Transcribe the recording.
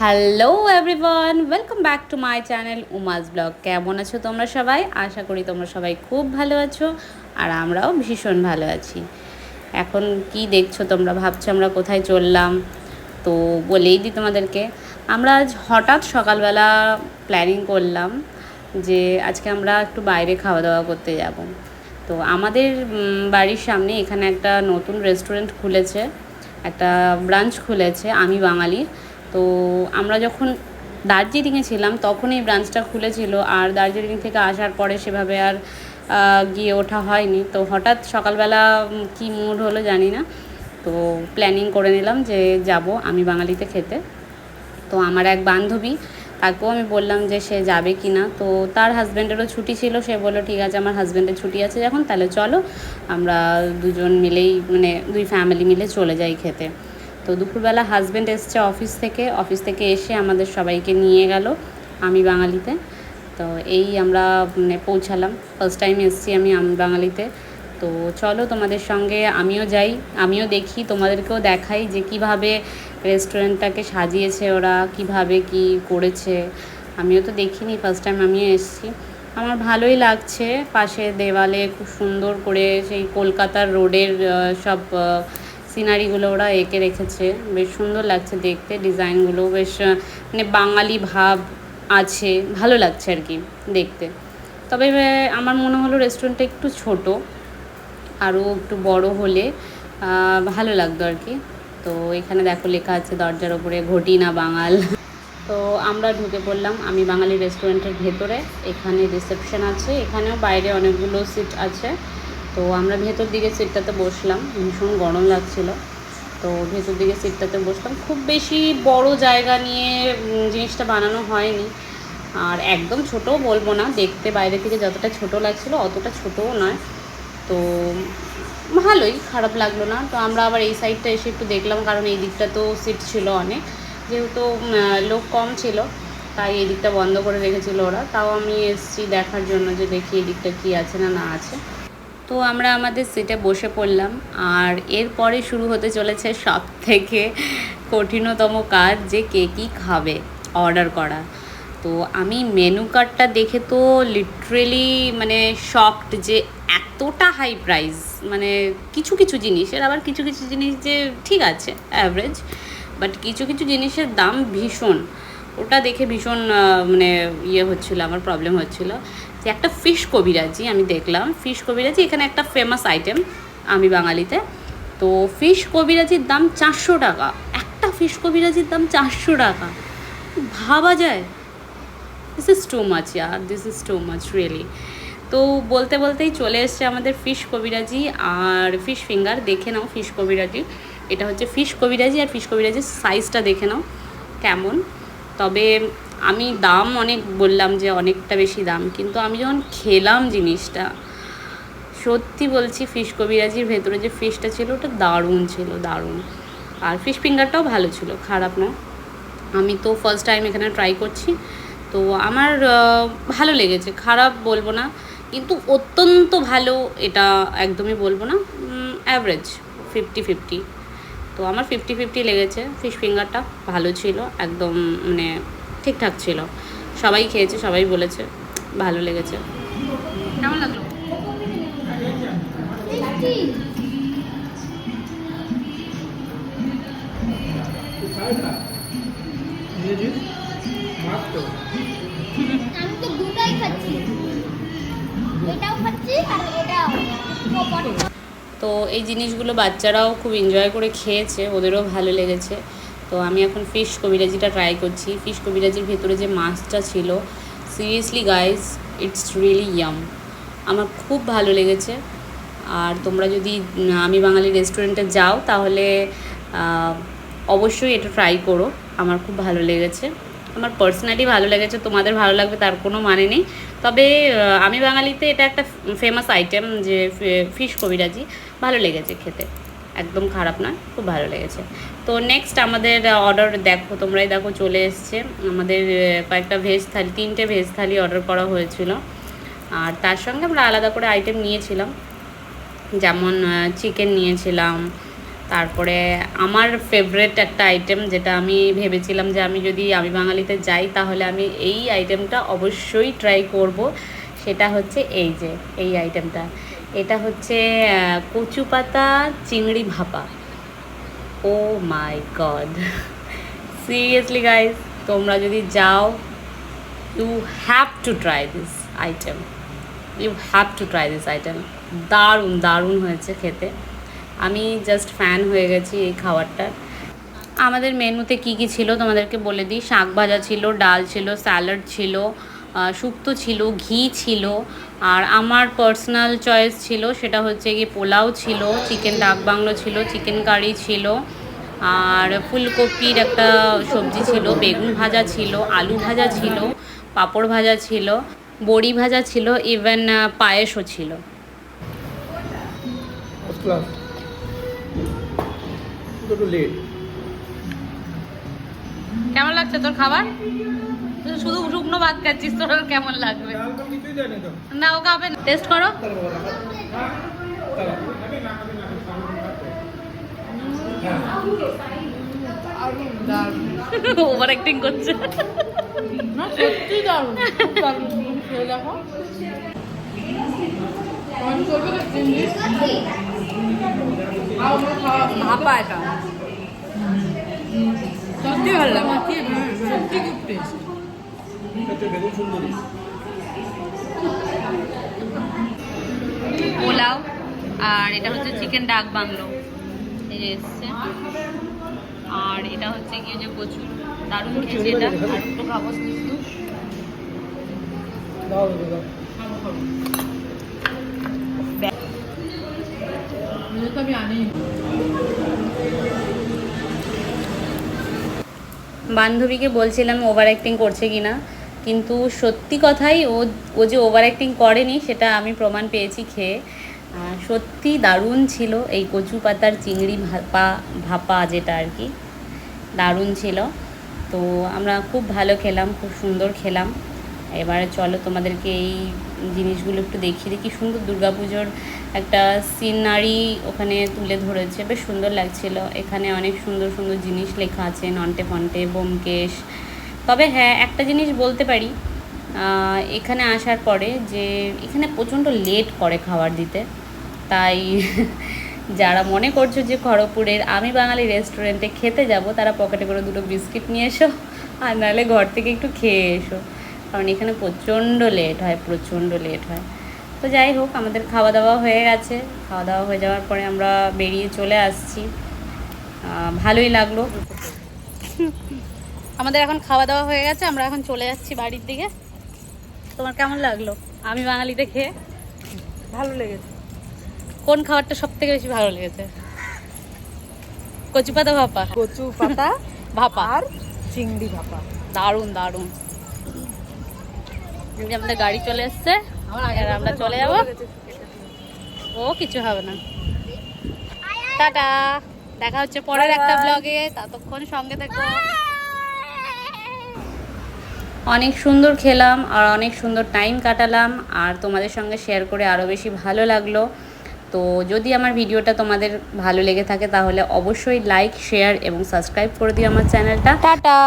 Hello everyone, welcome back to my channel Uma's blog. কেমন আছো তোমরা সবাই? আশা করি তোমরা সবাই খুব ভালো আছো আর আমরাও ভীষণ ভালো আছি। এখন কি দেখছো তোমরা? ভাবছো আমরা কোথায় চললাম? তো বলেই দিই তোমাদেরকে, আমরা আজ হঠাৎ সকালবেলা প্ল্যানিং করলাম যে আজকে আমরা একটু বাইরে খাওয়া দাওয়া করতে যাব। তো আমাদের বাড়ির সামনে এখানে একটা নতুন রেস্টুরেন্ট খুলেছে, একটা ব্রাঞ্চ খুলেছে আমি বাঙালির। তো আমরা যখন দার্জিলিংয়ে ছিলাম তখন এই ব্রাঞ্চটা খুলেছিল, আর দার্জিলিং থেকে আসার পরে সেভাবে আর গিয়ে ওঠা হয়নি। তো হঠাৎ সকালবেলা কি মুড হলো জানি না, তো প্ল্যানিং করে নিলাম যে যাব আমি বাঙালিতে খেতে। তো আমার এক বান্ধবী, তাকেও আমি বললাম যে সে যাবে কি না। তো তার হাজব্যান্ডেরও ছুটি ছিল, সে বললো ঠিক আছে আমার হাজব্যান্ডের ছুটি আছে যখন, তাহলে চলো আমরা দুজন মিলেই মানে দুই ফ্যামিলি মিলে চলে যাই খেতে। তো দুপুরবেলা হাজব্যান্ড এসছে অফিস থেকে এসে আমাদের সবাইকে নিয়ে গেল আমি বাঙালিতে। তো এই আমরা মানে পৌঁছালাম, ফার্স্ট টাইম এসেছি আমি বাঙালিতে। তো চলো তোমাদের সঙ্গে আমিও যাই, আমিও দেখি, তোমাদেরকেও দেখাই যে কিভাবে রেস্টুরেন্টটাকে সাজিয়েছে ওরা, কিভাবে কি করেছে। আমিও তো দেখিনি, ফার্স্ট টাইম আমিও এসেছি। আমার ভালোই লাগছে, পাশে দেওয়ালে খুব সুন্দর করে সেই কলকাতার রোডের সব সিনারিগুলো ওরা এঁকে রেখেছে, বেশ সুন্দর লাগছে দেখতে। ডিজাইনগুলো বেশ মানে বাঙালি ভাব আছে, ভালো লাগছে আর কি দেখতে। তবে আমার মনে হলো রেস্টুরেন্টটা একটু ছোট, আরও একটু বড় হলে ভালো লাগতো আর কি। তো এখানে দেখো লেখা আছে দরজার ওপরে ঘটি না বাঙাল। তো আমরা ঢুকে পড়লাম আমি বাঙালি রেস্টুরেন্টের ভেতরে। এখানে রিসেপশন আছে, এখানেও বাইরে অনেকগুলো সিট আছে। তো আমরা ভেতর দিকে সিটটাতে বসলাম, ভীষণ গরম লাগছিল। তো ভেতর দিকে সিটটাতে বসলাম, খুব বেশি বড় জায়গা নিয়ে জিনিসটা বানানো হয়নি। আর একদম ছোটও বলবো না, দেখতে বাইরে থেকে যতটা ছোট লাগছিল অতটা ছোটও নয়। তো ভালোই, খারাপ লাগলো না। তো আমরা আবার এই সাইডটা এসে একটু দেখলাম, কারণ এই দিকটা তো সিট ছিল অনেক, যেহেতু লোক কম ছিল তাই এই দিকটা বন্ধ করে রেখেছিল ওরা। তাও আমি এসেছি দেখার জন্য যে দেখি এই দিকটা কী আছে না না আছে। তো আমরা আমাদের সিটে বসে পড়লাম, আর এরপরে শুরু হতে চলেছে সব থেকে কঠিনতম কাজ, যে কে কী খাবে অর্ডার করা। তো আমি মেনু কার্ডটা দেখে তো লিটারেলি মানে শকড, যে এতটা হাই প্রাইস। মানে কিছু কিছু জিনিসের, আবার কিছু কিছু জিনিস যে ঠিক আছে অ্যাভারেজ, বাট কিছু কিছু জিনিসের দাম ভীষণ। ওটা দেখে ভীষণ মানে হচ্ছিলো, আমার প্রবলেম হচ্ছিলো। যে একটা ফিশ কবিরাজি আমি দেখলাম, ফিশ কবিরাজি এখানে একটা ফেমাস আইটেম আমি বাঙালিতে। তো ফিশ কবিরাজির দাম 400 টাকা, একটা ফিশ কবিরাজির দাম 400 টাকা, ভাবা যায়? This is too much year, this is too much really. তো বলতে বলতেই চলে এসছে আমাদের ফিশ কবিরাজি আর ফিশ ফিঙ্গার। দেখে নাও ফিশ কবিরাজি, এটা হচ্ছে ফিশ কবিরাজি, আর ফিশ কবিরাজির সাইজটা দেখে নাও কেমন। তবে আমি দাম অনেক বললাম যে অনেকটা বেশি দাম, কিন্তু আমি যখন খেলাম জিনিসটা, সত্যি বলছি ফিশ কবিরাজির ভেতরে যে ফিশটা ছিল ওটা দারুণ ছিল, দারুণ। আর ফিশ ফিঙ্গারটাও ভালো ছিল, খারাপ না। আমি তো ফার্স্ট টাইম এখানে ট্রাই করছি, তো আমার ভালো লেগেছে, খারাপ বলবো না, কিন্তু অত্যন্ত ভালো এটা একদমই বলবো না, অ্যাভারেজ 50-50। তো আমার 50-50 লেগেছে। ফিশ ফিঙ্গারটা ভালো ছিল, একদম মানে ঠিকঠাক ছিল। সবাই খেয়েছে, সবাই বলেছে ভালো লেগেছে। কেমন লাগলো? আমি তো দুটাই খাচ্ছি, এটাও খাচ্ছি আর এটাও। তো এই জিনিসগুলো বাচ্চারাও খুব এনজয় করে খেয়েছে, ওদেরও ভালো লেগেছে। তো আমি এখন ফিশ কবিরাজিটা ট্রাই করছি। ফিশ কবিরাজির ভেতরে যে মাছটা ছিল, seriously guys, it's really yum. আমার খুব ভালো লেগেছে। আর তোমরা যদি আমি বাঙালি রেস্টুরেন্টে যাও তাহলে অবশ্যই এটা ট্রাই করো, আমার খুব ভালো লেগেছে। আমার পার্সোনালি ভালো লেগেছে, তোমাদের ভালো লাগবে তার কোনো মানে নেই। তবে আমি বাঙালিতে এটা একটা ফেমাস আইটেম, যে ফিশ কবিরাজি, ভালো লেগেছে খেতে, একদম খারাপ নয়, খুব ভালো লেগেছে। তো নেক্সট আমাদের অর্ডার দেখো, তোমরাই দেখো চলে এসছে আমাদের কয়েকটা ভেজ থালি, 3টে ভেজ থালি অর্ডার করা হয়েছিল। আর তার সঙ্গে আমরা আলাদা করে আইটেম নিয়েছিলাম, যেমন চিকেন নিয়েছিলাম, তারপরে আমার ফেভারেট একটা আইটেম, যেটা আমি ভেবেছিলাম যে আমি যদি আমি বাঙালিতে যাই তাহলে আমি এই আইটেমটা অবশ্যই ট্রাই করব, সেটা হচ্ছে এই যে এই আইটেমটা। এটা হচ্ছে কচু পাতা চিংড়ি ভাপা। Oh my god, seriously guys, তোমরা যদি যাও you have to try this item, you have to try this item. দারুণ দারুণ হয়েছে খেতে, আমি জাস্ট ফ্যান হয়ে গেছি এই খাবারটার। আমাদের মেনুতে কি কি ছিল তোমাদেরকে বলে দিই। শাক ভাজা ছিল, ডাল ছিল, স্যালাড ছিল, শুক্তো ছিল, ঘি ছিল, আর আমার পার্সোনাল চয়েস ছিল সেটা হচ্ছে গিয়ে পোলাও ছিল, চিকেন ডাক বাংলো ছিল, চিকেন কারি ছিল, আর ফুলকপির একটা সবজি ছিল, বেগুন ভাজা ছিল, আলু ভাজা ছিল, পাঁপড় ভাজা ছিল, বড়ি ভাজা ছিল, ইভেন পায়েসও ছিল। কেমন লাগছে তোর খাবার? শুধু শুকনো ভাত খাচ্ছিস, তোর কেমন লাগবে? না ও খাবে না, টেস্ট করো। ওভার অ্যাক্টিং করছে। না সত্যি দারুণ, খুব দারুণ। খেয়ে দেখো। আমি করবো তো চিংড়ি ভাপা, এটা সত্যি ভালো লাগে, সত্যি খুব টেস্ট। পোলাও, আর এটা হচ্ছে চিকেন ডাক বাংলো, এই যে এসছে, আর এটা হচ্ছে গিয়ে যে কচু, দারুণ খেয়েছি এটা। আর একটু খাবো কিন্তু আমি আনি। বান্ধবীকে বলছিলাম ওভার অ্যাক্টিং করছে কিনা, কিন্তু সত্যি কথাই ও যে ওভার অ্যাক্টিং করেনি সেটা আমি প্রমাণ পেয়েছি খেয়ে। সত্যি দারুণ ছিল এই কচু পাতার চিংড়ি ভাপা যেটা আর কি, দারুণ ছিল। তো আমরা খুব ভালো খেলাম, খুব সুন্দর খেলাম। এবারে চলো তোমাদেরকে এই জিনিসগুলো একটু দেখিয়ে দিই। কি সুন্দর দুর্গাপুজোর একটা সিনারি ওখানে তুলে ধরেছে, বেশ সুন্দর লাগছিল। এখানে অনেক সুন্দর সুন্দর জিনিস লেখা আছে, নন্টে ফন্টে, ব্যোমকেশ। তবে হ্যাঁ, একটা জিনিস বলতে পারি এখানে আসার পরে, যে এখানে প্রচণ্ড লেট করে খাবার দিতে। তাই যারা মনে করছো যে খড়গপুরের আমি বাঙালি রেস্টুরেন্টে খেতে যাব, তারা পকেটে করে দুটো বিস্কিট নিয়ে এসো, আর নাহলে ঘর থেকে একটু খেয়ে এসো, কারণ এখানে প্রচণ্ড লেট হয়, প্রচণ্ড লেট হয়। তো যাই হোক, আমাদের খাওয়া দাওয়া হয়ে গেছে। খাওয়া দাওয়া হয়ে যাওয়ার পরে আমরা বেরিয়ে চলে আসছি। ভালোই লাগলো। আমাদের এখন খাওয়া দাওয়া হয়ে গেছে, আমরা এখন চলে যাচ্ছি বাড়ির দিকে। তোমার কেমন লাগলো আমি বাঙালিতে খেয়ে? ভালো লেগেছে। কোন খাবারটা সব থেকে বেশি ভালো লেগেছে? কচু পাতা ভাপা, কচু পাতা ভাপা আর চিংড়ি ভাপা, দারুণ দারুণ। এই যে আমাদের গাড়ি চলে এসছে, আর আমরা চলে যাব। ও কিছু হবে না, টাটা। দেখা হচ্ছে পরের একটা ব্লগে, ততক্ষণ সঙ্গে থেকো। অনেক সুন্দর খেলাম আর অনেক সুন্দর টাইম কাটালাম, আর তোমাদের সঙ্গে শেয়ার করে আরও বেশি ভালো লাগলো। তো যদি আমার ভিডিওটা তোমাদের ভালো লেগে থাকে তাহলে অবশ্যই লাইক, শেয়ার এবং সাবস্ক্রাইব করে দিও আমার চ্যানেলটা। টাটা।